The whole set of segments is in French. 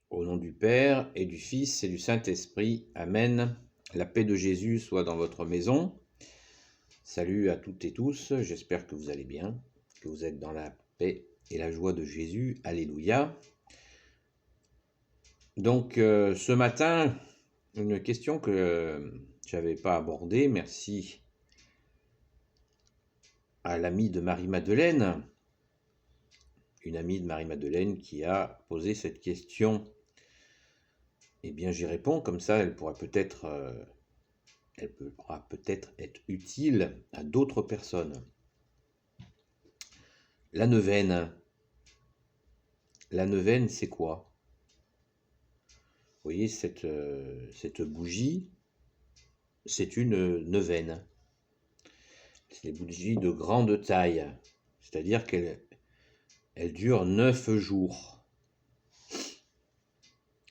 Au nom du Père et du Fils et du Saint-Esprit. Amen. La paix de Jésus soit dans votre maison. Salut à toutes et tous, j'espère que vous allez bien, que vous êtes dans la paix et la joie de Jésus. Alléluia. Donc ce matin, une question que je n'avais pas abordée, merci à l'amie de Marie-Madeleine, une amie de Marie-Madeleine qui a posé cette question. Eh bien j'y réponds, comme ça elle pourra peut-être être utile à d'autres personnes. La neuvaine. La neuvaine, c'est quoi? Vous voyez, cette bougie, c'est une neuvaine. C'est des bougies de grande taille, c'est-à-dire qu'elle dure 9 jours.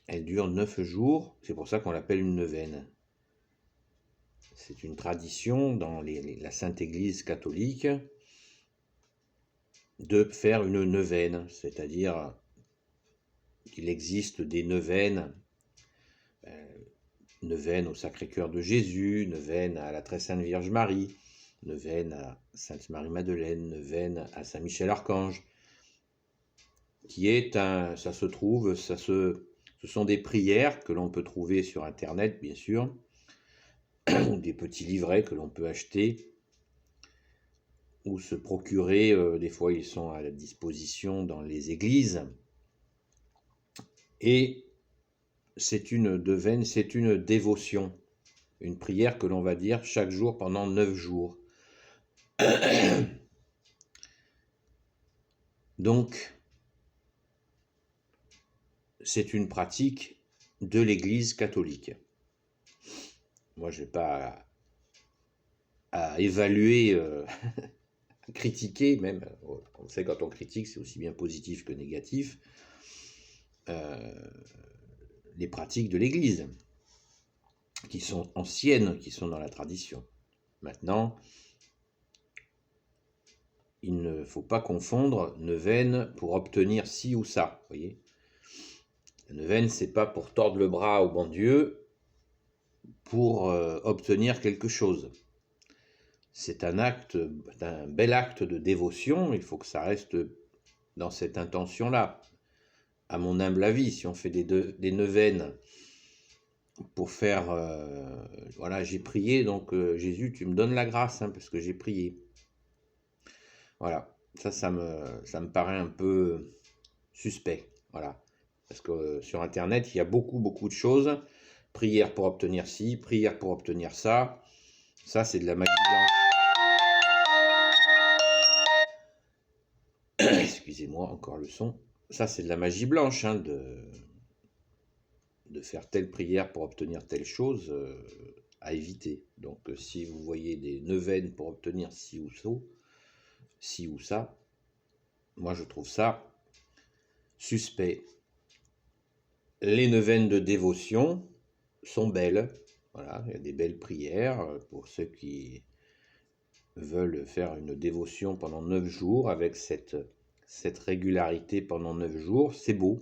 Elle dure 9 jours, c'est pour ça qu'on l'appelle une neuvaine. C'est une tradition dans la Sainte Église catholique de faire une neuvaine, c'est-à-dire qu'il existe des neuvaines, neuvaine au Sacré-Cœur de Jésus, neuvaine à la Très Sainte Vierge Marie, neuvaine à Sainte Marie-Madeleine, neuvaine à Saint Michel-Archange, qui est ce sont des prières que l'on peut trouver sur Internet, bien sûr, des petits livrets que l'on peut acheter ou se procurer, des fois ils sont à la disposition dans les églises, et c'est une neuvaine, c'est une dévotion, une prière que l'on va dire chaque jour pendant 9 jours. Donc, c'est une pratique de l'Église catholique. Moi, je n'ai pas à évaluer, à critiquer même. On sait quand on critique, c'est aussi bien positif que négatif. Les pratiques de l'Église, qui sont anciennes, qui sont dans la tradition. Maintenant, il ne faut pas confondre neuvaine pour obtenir ci ou ça, vous voyez. La neuvaine, c'est pas pour tordre le bras au bon Dieu pour obtenir quelque chose. C'est un bel acte de dévotion, il faut que ça reste dans cette intention-là. À mon humble avis, si on fait des neuvaines pour faire, voilà, j'ai prié, donc Jésus, tu me donnes la grâce, hein, parce que j'ai prié. Voilà, ça me paraît un peu suspect, voilà. Parce que sur Internet, il y a beaucoup de choses. Prière pour obtenir ci, prière pour obtenir ça. Ça, c'est de la magie blanche. Excusez-moi, encore le son. Ça, c'est de la magie blanche, hein, de faire telle prière pour obtenir telle chose, à éviter. Donc, si vous voyez des neuvaines pour obtenir ci ou ça, moi, je trouve ça suspect. Les neuvaines de dévotion sont belles. Voilà, il y a des belles prières pour ceux qui veulent faire une dévotion pendant 9 jours avec cette régularité pendant 9 jours. C'est beau,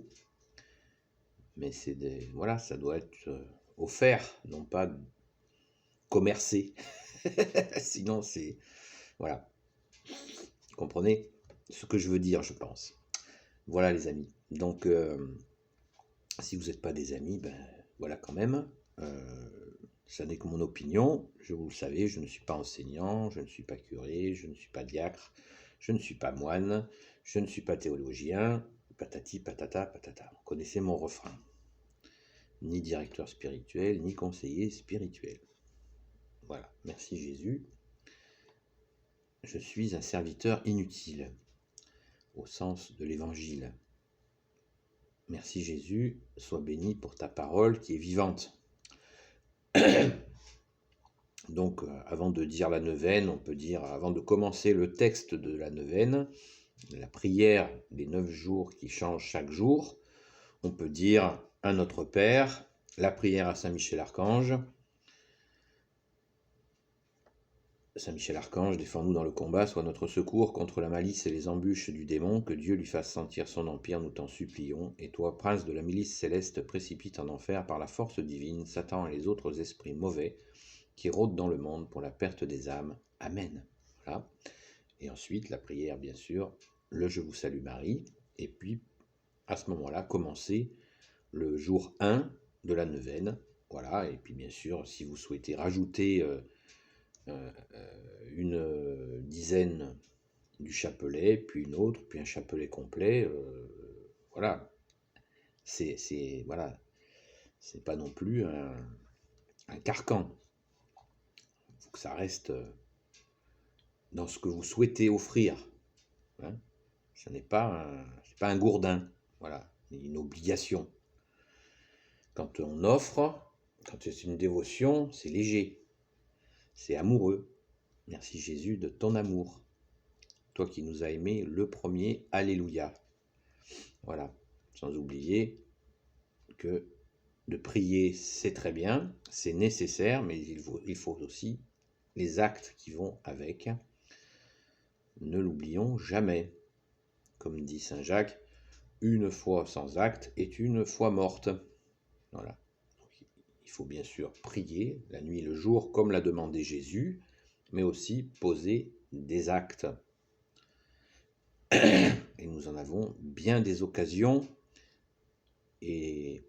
mais voilà, ça doit être offert, non pas commercé. Sinon, c'est... Voilà. Vous comprenez ce que je veux dire, je pense. Voilà, les amis. Donc, si vous n'êtes pas des amis, ben voilà quand même. Ça n'est que mon opinion. Vous le savez, je ne suis pas enseignant, je ne suis pas curé, je ne suis pas diacre, je ne suis pas moine, je ne suis pas théologien, patati patata patata. Vous connaissez mon refrain. Ni directeur spirituel, ni conseiller spirituel. Voilà, merci Jésus. Je suis un serviteur inutile, au sens de l'Évangile. Merci Jésus, sois béni pour ta parole qui est vivante. Donc, avant de dire la neuvaine, on peut dire, avant de commencer le texte de la neuvaine, la prière des 9 jours qui change chaque jour, on peut dire un Notre Père, la prière à Saint Michel-Archange, Saint Michel Archange, défends-nous dans le combat, sois notre secours contre la malice et les embûches du démon, que Dieu lui fasse sentir son empire, nous t'en supplions. Et toi, prince de la milice céleste, précipite en enfer par la force divine Satan et les autres esprits mauvais qui rôdent dans le monde pour la perte des âmes. Amen. Voilà. Et ensuite, la prière, bien sûr, le Je vous salue Marie. Et puis, à ce moment-là, commencer le jour 1 de la neuvaine. Voilà. Et puis, bien sûr, si vous souhaitez rajouter une dizaine du chapelet, puis une autre, puis un chapelet complet, voilà. Voilà. C'est pas non plus un carcan. Il faut que ça reste dans ce que vous souhaitez offrir. Hein. Ce n'est pas un gourdin, voilà, une obligation. Quand on offre, quand c'est une dévotion, c'est léger, c'est amoureux. Merci Jésus de ton amour. Toi qui nous as aimés le premier, alléluia. Voilà, sans oublier que de prier, c'est très bien, c'est nécessaire, mais il faut aussi les actes qui vont avec. Ne l'oublions jamais. Comme dit Saint Jacques, une foi sans acte est une foi morte. Voilà. Donc, il faut bien sûr prier la nuit et le jour, comme l'a demandé Jésus, mais aussi poser des actes. Et nous en avons bien des occasions, et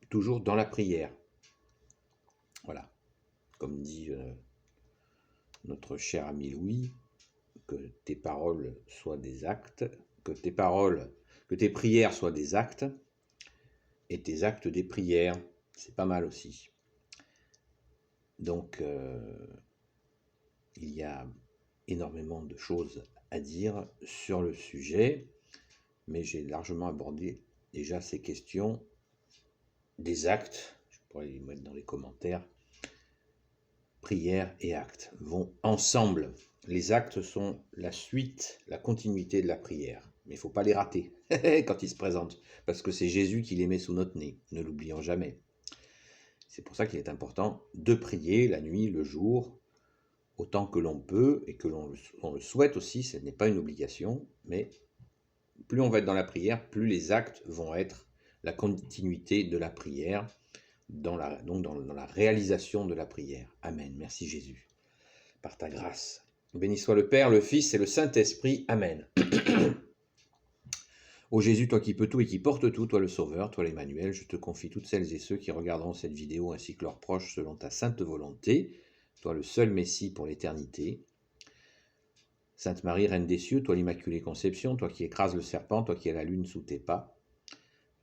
toujours dans la prière. Voilà. Comme dit notre cher ami Louis, que tes paroles soient des actes, que tes prières soient des actes, et tes actes des prières. C'est pas mal aussi. Donc, il y a énormément de choses à dire sur le sujet, mais j'ai largement abordé déjà ces questions des actes. Je pourrais les mettre dans les commentaires. Prière et actes vont ensemble. Les actes sont la suite, la continuité de la prière. Mais il ne faut pas les rater quand ils se présentent, parce que c'est Jésus qui les met sous notre nez, ne l'oublions jamais. C'est pour ça qu'il est important de prier la nuit, le jour, autant que l'on peut, et que l'on le souhaite aussi, ce n'est pas une obligation, mais plus on va être dans la prière, plus les actes vont être la continuité de la prière, dans la réalisation de la prière. Amen. Merci Jésus, par ta grâce. Béni soit le Père, le Fils et le Saint-Esprit. Amen. Ô Jésus, toi qui peux tout et qui portes tout, toi le Sauveur, toi l'Emmanuel, je te confie toutes celles et ceux qui regarderont cette vidéo ainsi que leurs proches selon ta sainte volonté, toi le seul Messie pour l'éternité. Sainte Marie, Reine des cieux, toi l'Immaculée Conception, toi qui écrases le serpent, toi qui as la lune sous tes pas,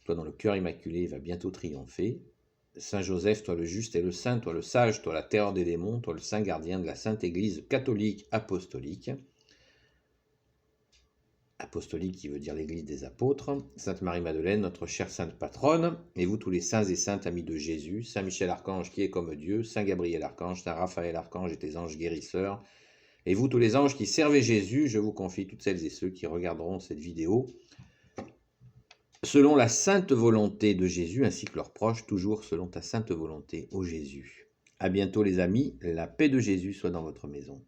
toi dont le cœur immaculé va bientôt triompher. Saint Joseph, toi le juste et le saint, toi le sage, toi la terreur des démons, toi le saint gardien de la Sainte Église catholique apostolique. Apostolique qui veut dire l'Église des apôtres. Sainte Marie-Madeleine, notre chère sainte patronne, et vous tous les saints et saintes amis de Jésus, Saint Michel Archange qui est comme Dieu, Saint Gabriel Archange, Saint Raphaël Archange et tes anges guérisseurs, et vous tous les anges qui servez Jésus, je vous confie toutes celles et ceux qui regarderont cette vidéo selon la sainte volonté de Jésus, ainsi que leurs proches, toujours selon ta sainte volonté, ô Jésus. À bientôt les amis, la paix de Jésus soit dans votre maison.